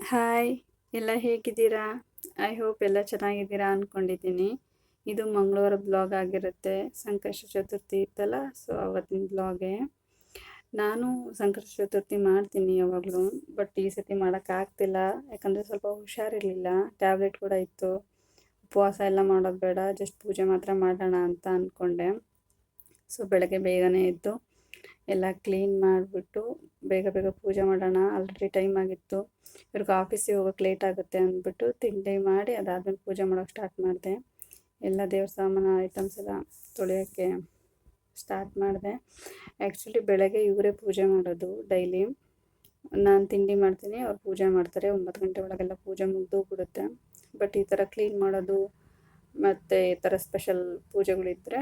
Hi, ಎಲ್ಲ ಹೇಗಿದ್ದೀರಾ? I hope ಎಲ್ಲ ಚೆನ್ನಾಗಿದ್ದೀರಾ ಅಂದ್ಕೊಂಡಿದ್ದೀನಿ. ಇದು ಮಂಗಳವಾರ ಬ್ಲಾಗ್ ಆಗಿರುತ್ತೆ. ಸಂಕಷ್ಟ ಚತುರ್ಥಿ ಇತ್ತಲ್ಲ, ಸೊ ಅವತ್ತಿನ ಬ್ಲಾಗೆ. ನಾನು ಸಂಕಷ್ಟ ಚತುರ್ಥಿ ಮಾಡ್ತೀನಿ ಯಾವಾಗಲೂ, ಬಟ್ ಈ ಸತಿ ಮಾಡೋಕ್ಕಾಗ್ತಿಲ್ಲ. ಯಾಕಂದರೆ ಸ್ವಲ್ಪ ಹುಷಾರಿರಲಿಲ್ಲ, ಟ್ಯಾಬ್ಲೆಟ್ ಕೂಡ ಇತ್ತು. ಉಪವಾಸ ಎಲ್ಲ ಮಾಡೋದು ಬೇಡ, ಜಸ್ಟ್ ಪೂಜೆ ಮಾತ್ರ ಮಾಡೋಣ ಅಂತ ಅಂದ್ಕೊಂಡೆ. ಸೊ ಬೆಳಗ್ಗೆ ಬೇಗನೆ ಎದ್ದು ಎಲ್ಲ ಕ್ಲೀನ್ ಮಾಡಿಬಿಟ್ಟು ಬೇಗ ಬೇಗ ಪೂಜೆ ಮಾಡೋಣ. ಆಲ್ರೆಡಿ ಟೈಮ್ ಆಗಿತ್ತು. ಇವ್ರಿಗೆ ಆಫೀಸಿಗೆ ಹೋಗೋಕ್ಕೆ ಲೇಟ್ ಆಗುತ್ತೆ ಅಂದ್ಬಿಟ್ಟು ತಿಂಡಿ ಮಾಡಿ ಅದಾದಮೇಲೆ ಪೂಜೆ ಮಾಡೋಕ್ಕೆ ಸ್ಟಾರ್ಟ್ ಮಾಡಿದೆ. ಎಲ್ಲ ದೇವ್ರ ಸಾಮಾನು ಐಟಮ್ಸ್ ಎಲ್ಲ ತೊಳೆಯೋಕ್ಕೆ ಸ್ಟಾರ್ಟ್ ಮಾಡಿದೆ. ಆ್ಯಕ್ಚುಲಿ ಬೆಳಗ್ಗೆ ಇವರೇ ಪೂಜೆ ಮಾಡೋದು ಡೈಲಿ. ನಾನು ತಿಂಡಿ ಮಾಡ್ತೀನಿ, ಅವ್ರು ಪೂಜೆ ಮಾಡ್ತಾರೆ. 9 ಗಂಟೆ ಒಳಗೆಲ್ಲ ಪೂಜೆ ಮುಗಿದು ಬಿಡುತ್ತೆ. ಬಟ್ ಈ ಥರ ಕ್ಲೀನ್ ಮಾಡೋದು ಮತ್ತು ಈ ಥರ ಸ್ಪೆಷಲ್ ಪೂಜೆಗಳಿದ್ದರೆ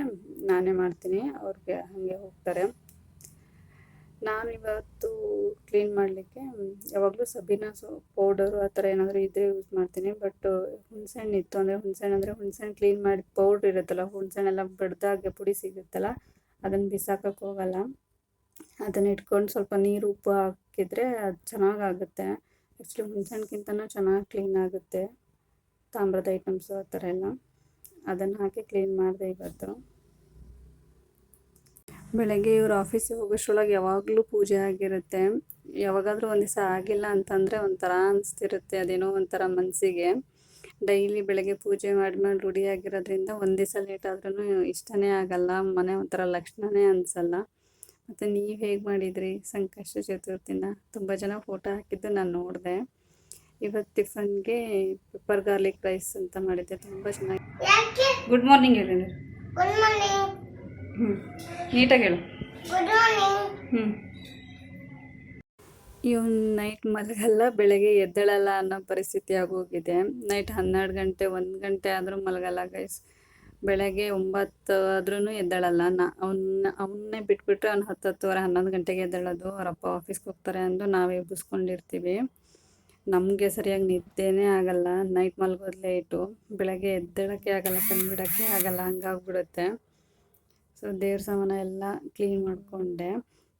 ನಾನೇ ಮಾಡ್ತೀನಿ, ಅವ್ರಿಗೆ ಹಾಗೆ ಹೋಗ್ತಾರೆ. ನಾನು ಇವತ್ತು ಕ್ಲೀನ್ ಮಾಡಲಿಕ್ಕೆ ಯಾವಾಗಲೂ ಸಬೀನಾ ಪೌಡರು ಆ ಥರ ಏನಾದರೂ ಇದ್ದರೆ ಯೂಸ್ ಮಾಡ್ತೀನಿ. ಬಟ್ ಹುಣಸೆಹಣ್ಣು ಇತ್ತು, ಅಂದರೆ ಹುಣಸೆಹಣ್ಣು ಕ್ಲೀನ್ ಮಾಡಿ ಪೌಡ್ರ್ ಇರುತ್ತಲ್ಲ, ಹುಣಸೆಹಣ್ಣೆಲ್ಲ ಬಡ್ದಾಗೆ ಪುಡಿ ಸಿಗುತ್ತಲ್ಲ, ಅದನ್ನು ಬಿಸಾಕೋಕ್ಕೆ ಹೋಗಲ್ಲ. ಅದನ್ನು ಇಟ್ಕೊಂಡು ಸ್ವಲ್ಪ ನೀರು ಉಪ್ಪು ಹಾಕಿದರೆ ಅದು ಚೆನ್ನಾಗಾಗುತ್ತೆ. ಆ್ಯಕ್ಚುಲಿ ಹುಣಸೆಹಣ್ಣಿಗಿಂತನೂ ಚೆನ್ನಾಗಿ ಕ್ಲೀನ್ ಆಗುತ್ತೆ ತಾಮ್ರದ ಐಟಮ್ಸು ಆ ಥರ ಎಲ್ಲ. ಅದನ್ನು ಹಾಕಿ ಕ್ಲೀನ್ ಮಾಡಿದೆ ಇವತ್ತು. ಬೆಳಗ್ಗೆ ಇವ್ರು ಆಫೀಸಿಗೆ ಹೋಗೋಷ್ರೊಳಗೆ ಯಾವಾಗಲೂ ಪೂಜೆ ಆಗಿರುತ್ತೆ. ಯಾವಾಗಾದರೂ ಒಂದು ದಿವಸ ಆಗಿಲ್ಲ ಅಂತಂದರೆ ಒಂಥರ ಅನಿಸ್ತಿರುತ್ತೆ, ಅದೇನೋ ಒಂಥರ ಮನಸ್ಸಿಗೆ. ಡೈಲಿ ಬೆಳಗ್ಗೆ ಪೂಜೆ ಮಾಡಿ ರೂಢಿ ಆಗಿರೋದ್ರಿಂದ ಒಂದು ದಿವಸ ಲೇಟ್ ಆದ್ರೂ ಇಷ್ಟನೇ ಆಗಲ್ಲ, ಮನೆ ಒಂಥರ ಲಕ್ಷಣನೇ ಅನಿಸಲ್ಲ. ಮತ್ತು ನೀವು ಹೇಗೆ ಮಾಡಿದ್ರಿ ಸಂಕಷ್ಟ ಚತುರ್ಥಿನ? ತುಂಬ ಜನ ಫೋಟೋ ಹಾಕಿದ್ದು ನಾನು ನೋಡಿದೆ. ಇವತ್ತು ಟಿಫನ್ಗೆ ಪೆಪ್ಪರ್ ಗಾರ್ಲಿಕ್ ರೈಸ್ ಅಂತ ಮಾಡಿದ್ದೆ, ತುಂಬ ಚೆನ್ನಾಗಿ. ಗುಡ್ ಮಾರ್ನಿಂಗ್ ಹೇಳಿ. ನೀಟಾಗಿ ಹೇಳು. ಇವನು ನೈಟ್ ಮಲಗಲ್ಲ, ಬೆಳಗ್ಗೆ ಎದ್ದೇಳಲ್ಲ ಅನ್ನೋ ಪರಿಸ್ಥಿತಿ ಆಗೋಗಿದೆ. ನೈಟ್ 12 ಗಂಟೆ 1 ಗಂಟೆ ಆದರೂ ಮಲಗಲ್ಲ ಗೈಸ್. ಬೆಳಗ್ಗೆ 9 ಆದ್ರೂ ಎದ್ದೇಳಲ್ಲ. ಅವನ್ನೇ ಬಿಟ್ಬಿಟ್ರೆ ಅವ್ನು 10, 10:30, 11 ಗಂಟೆಗೆ ಎದ್ದೇಳೋದು. ಅವರಪ್ಪ ಆಫೀಸ್ಗೆ ಹೋಗ್ತಾರೆ ಅಂದು ನಾವೇ ಎಬ್ಬಿಸ್ಕೊಂಡಿರ್ತೀವಿ. ನಮಗೆ ಸರಿಯಾಗಿ ನಿದ್ದೆನೇ ಆಗಲ್ಲ. ನೈಟ್ ಮಲಗೋದು ಲೇಟು, ಬೆಳಗ್ಗೆ ಎದ್ದೇಳೋಕ್ಕೆ ಆಗಲ್ಲ, ಕಣ್ಬಿಡೋಕ್ಕೆ ಆಗಲ್ಲ, ಹಂಗಾಗ್ಬಿಡುತ್ತೆ. ಸೊ ದೇವ್ರ ಸಾಮಾನ ಎಲ್ಲ ಕ್ಲೀನ್ ಮಾಡಿಕೊಂಡೆ.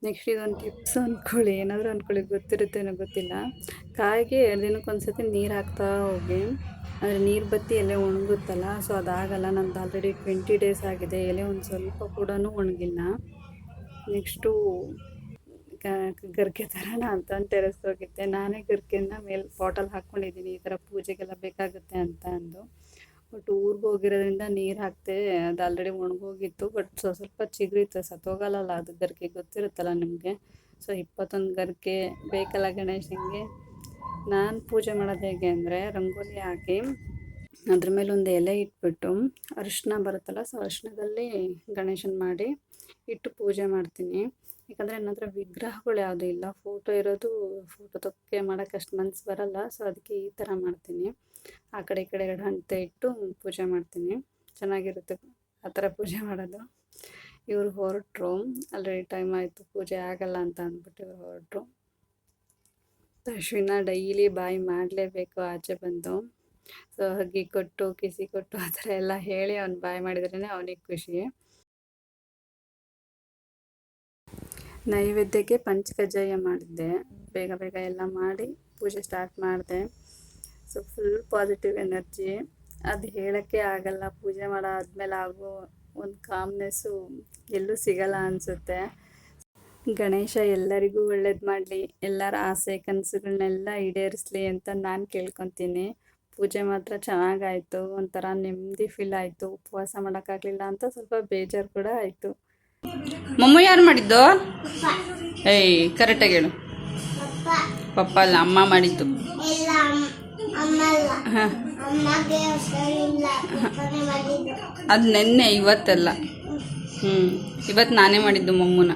ನೆಕ್ಸ್ಟ್ ಇದೊಂದು ಟಿಪ್ಸ್ ಅಂದ್ಕೊಳ್ಳಿ, ಏನಾದರೂ ಅಂದ್ಕೊಳ್ಳಿ, ಗೊತ್ತಿರುತ್ತೇನೋ ಗೊತ್ತಿಲ್ಲ. ಕಾಯಿಗೆ 2 ದಿನಕ್ಕೆ ಒಂದ್ಸತಿ ನೀರು ಹಾಕ್ತಾ ಹೋಗಿ. ಅಂದರೆ ನೀರು ಬತ್ತಿ ಎಲೆ ಒಣಗುತ್ತಲ್ಲ, ಸೊ ಅದಾಗಲ್ಲ. ನಂದು ಆಲ್ರೆಡಿ 20 ಡೇಸ್ ಆಗಿದೆ, ಎಲೆ ಒಂದು ಸ್ವಲ್ಪ ಕೂಡ ಒಣಗಿಲ್ಲ. ನೆಕ್ಸ್ಟು ಗರ್ಗೆ ತರೋಣ ಅಂತ ಟೆರೆಸ್ಗೆ ಹೋಗಿದ್ದೆ. ನಾನೇ ಗರ್ಗೆನ ಮೇಲೆ ಬಾಟಲ್ ಹಾಕ್ಕೊಂಡಿದ್ದೀನಿ, ಈ ಥರ ಪೂಜೆಗೆಲ್ಲ ಬೇಕಾಗುತ್ತೆ ಅಂತ ಅಂದು. ಬಟ್ ಊರಿಗೆ ಹೋಗಿರೋದ್ರಿಂದ ನೀರು ಹಾಕ್ತೆ, ಅದು ಆಲ್ರೆಡಿ ಒಣಗೋಗಿತ್ತು. ಬಟ್ ಸ್ವಲ್ಪ ಚಿಗುರಿತ್ತು, ಸತ್ತೋಗಲ್ಲ ಅದು ಗರ್ಗೆ, ಗೊತ್ತಿರುತ್ತಲ್ಲ ನಿಮಗೆ. ಸೊ 21 ಗರ್ಗೆ ಬೇಕಲ್ಲ ಗಣೇಶನಿಗೆ. ನಾನು ಪೂಜೆ ಮಾಡೋದು ಹೇಗೆ ಅಂದರೆ, ರಂಗೋಲಿ ಹಾಕಿ ಅದ್ರ ಮೇಲೆ ಒಂದು ಎಲೆ ಇಟ್ಬಿಟ್ಟು ಅರಿಶಿನ ಬರುತ್ತಲ್ಲ, ಸೊ ಅರಿಶಿನದಲ್ಲಿ ಗಣೇಶನ ಮಾಡಿ ಇಟ್ಟು ಪೂಜೆ ಮಾಡ್ತೀನಿ. ಯಾಕಂದರೆ ನನ್ನ ಹತ್ರ ವಿಗ್ರಹಗಳು ಯಾವುದೂ ಇಲ್ಲ, ಫೋಟೋ ಇರೋದು. ಫೋಟೋ ತೊಕ್ಕೆ ಮಾಡೋಕ್ಕೆ ಅಷ್ಟು ಮನಸ್ಸು ಬರಲ್ಲ, ಸೊ ಅದಕ್ಕೆ ಈ ಥರ ಮಾಡ್ತೀನಿ. ಆ ಕಡೆ ಈ ಕಡೆ 2 ಹಂತೆ ಇಟ್ಟು ಪೂಜೆ ಮಾಡ್ತೀನಿ, ಚೆನ್ನಾಗಿರುತ್ತೆ ಆ ಥರ ಪೂಜೆ ಮಾಡೋದು. ಇವರು ಹೊರಟರು, ಆಲ್ರೆಡಿ ಟೈಮ್ ಆಯಿತು, ಪೂಜೆ ಆಗಲ್ಲ ಅಂತ ಅಂದ್ಬಿಟ್ಟು ಇವರು ಹೊರಟರು. ಅಶ್ವಿನ ಡೈಲಿ ಬಾಯಿ ಮಾಡಲೇಬೇಕು ಆಚೆ ಬಂದು. ಸೊ ಹಗ್ಗಿ ಕೊಟ್ಟು ಕಿಸಿ ಕೊಟ್ಟು ಆ ಥರ ಎಲ್ಲ ಹೇಳಿ ಅವ್ನು ಬಾಯಿ ಮಾಡಿದ್ರೇ ಅವನಿಗೆ ಖುಷಿ. ನೈವೇದ್ಯಕ್ಕೆ ಪಂಚಕಜ್ಜಾಯ ಮಾಡಿದ್ದೆ, ಬೇಗ ಬೇಗ ಎಲ್ಲ ಮಾಡಿ ಪೂಜೆ ಸ್ಟಾರ್ಟ್ ಮಾಡಿದೆ. ಸೊ ಫುಲ್ ಪಾಸಿಟಿವ್ ಎನರ್ಜಿ, ಅದು ಹೇಳೋಕ್ಕೆ ಆಗಲ್ಲ. ಪೂಜೆ ಮಾಡಾದ್ಮೇಲೆ ಆಗೋ ಒಂದು ಕಾಮ್ನೆಸ್ಸು ಎಲ್ಲೂ ಸಿಗಲ್ಲ ಅನಿಸುತ್ತೆ. ಗಣೇಶ ಎಲ್ಲರಿಗೂ ಒಳ್ಳೇದು ಮಾಡಲಿ, ಎಲ್ಲರ ಆಸೆ ಕನಸುಗಳನ್ನೆಲ್ಲ ಈಡೇರಿಸಲಿ ಅಂತ ನಾನು ಕೇಳ್ಕೊತೀನಿ. ಪೂಜೆ ಮಾತ್ರ ಚೆನ್ನಾಗಾಯಿತು, ಒಂಥರ ನೆಮ್ಮದಿ ಫೀಲ್ ಆಯಿತು. ಉಪವಾಸ ಮಾಡೋಕ್ಕಾಗಲಿಲ್ಲ ಅಂತ ಸ್ವಲ್ಪ ಬೇಜಾರು ಕೂಡ ಆಯಿತು. ಮಮ್ಮ ಯಾರು ಮಾಡಿದ್ದು? ಏಯ್ ಕರೆಕ್ಟಾಗಿ ಹೇಳು. ಪಪ್ಪ ಅಲ್ಲ, ಅಮ್ಮ ಮಾಡಿದ್ದು. ಹಾಂ, ಅದು ನೆನ್ನೆ, ಇವತ್ತೆಲ್ಲ. ಇವತ್ತು ನಾನೇ ಮಾಡಿದ್ದು ಮಮ್ಮನ.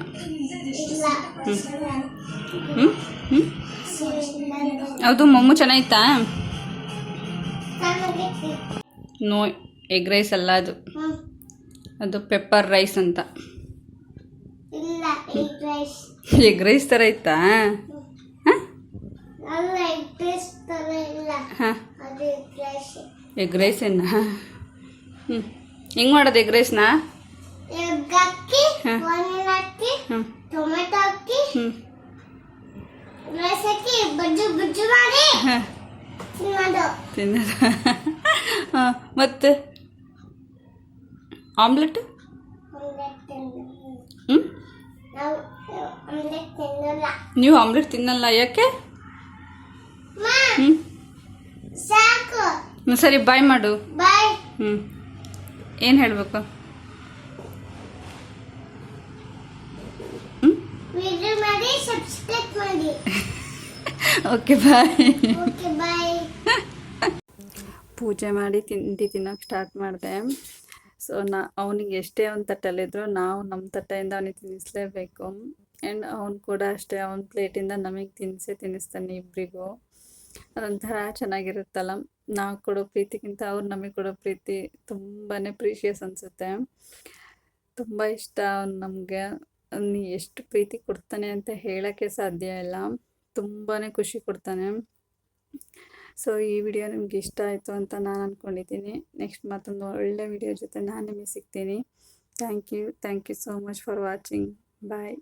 ಹೌದು, ಮಮ್ಮು ಚೆನ್ನಾಗಿತ್ತಾ? ನೋ, ಎಗ್ ರೈಸ್ ಅಲ್ಲ ಅದು, ಅದು ಪೆಪ್ಪರ್ ರೈಸ್ ಅಂತ. ಎಗ್ ರೈಸ್ ಥರ ಇತ್ತಾ? ಹಾಂ, ಎಗ್ ರೈಸ್ ಏನ? ಹೆಂಗೆ ಮಾಡೋದು ಎಗ್ ರೈಸ್ನ? ತಿನ್ನೋದು ಹಾಂ ಮತ್ತೆ ಆಮ್ಲೆಟ್ ಹ್ಞೂ ನೀವು ಆಮ್ಲೆಟ್ ತಿನ್ನಲ್ಲ ಯಾಕೆ ಹ್ಞೂ ಸರಿ ಬಾಯ್ ಮಾಡು ಹ್ಞೂ ಏನು ಹೇಳಬೇಕು ಓಕೆ ಬಾಯ್ ಪೂಜೆ ಮಾಡಿ ತಿಂಡಿ ತಿನ್ನೋಕೆ ಸ್ಟಾರ್ಟ್ ಮಾಡಿದೆ. ಸೊ ಅವನಿಗೆ ಎಷ್ಟೇ ಅವ್ನ ತಟ್ಟಲ್ಲಿದ್ರು ನಾವು ನಮ್ಮ ತಟ್ಟೆಯಿಂದ ಅವನಿಗೆ ತಿನ್ನಿಸ್ಲೇಬೇಕು. ಆ್ಯಂಡ್ ಅವ್ನು ಕೂಡ ಅಷ್ಟೇ ಅವನ ಪ್ಲೇಟಿಂದ ನಮಗೆ ತಿನ್ನಿಸ್ತಾನೆ ಇಬ್ಬರಿಗೂ. ಅದೊಂಥರ ಚೆನ್ನಾಗಿರುತ್ತಲ್ಲ, ನಾವು ಕೊಡೋ ಪ್ರೀತಿಗಿಂತ ಅವ್ರು ನಮಗೆ ಕೊಡೋ ಪ್ರೀತಿ ತುಂಬಾ ಪ್ರೀಶಿಯಸ್ ಅನಿಸುತ್ತೆ. ತುಂಬ ಇಷ್ಟ ಅವ್ನು ನಮಗೆ. ಎಷ್ಟು ಪ್ರೀತಿ ಕೊಡ್ತಾನೆ ಅಂತ ಹೇಳೋಕ್ಕೆ ಸಾಧ್ಯ ಇಲ್ಲ. ತುಂಬಾ ಖುಷಿ ಕೊಡ್ತಾನೆ. ಸೊ ಈ ವಿಡಿಯೋ ನಿಮ್ಗೆ ಇಷ್ಟ ಆಯಿತು ಅಂತ ನಾನು ಅಂದ್ಕೊಂಡಿದ್ದೀನಿ. ನೆಕ್ಸ್ಟ್ ಮತ್ತೊಂದು ಒಳ್ಳೆ ವಿಡಿಯೋ ಜೊತೆ ನಾನು ನಿಮಗೆ ಸಿಗ್ತೀನಿ. Thank you so much for watching. Bye.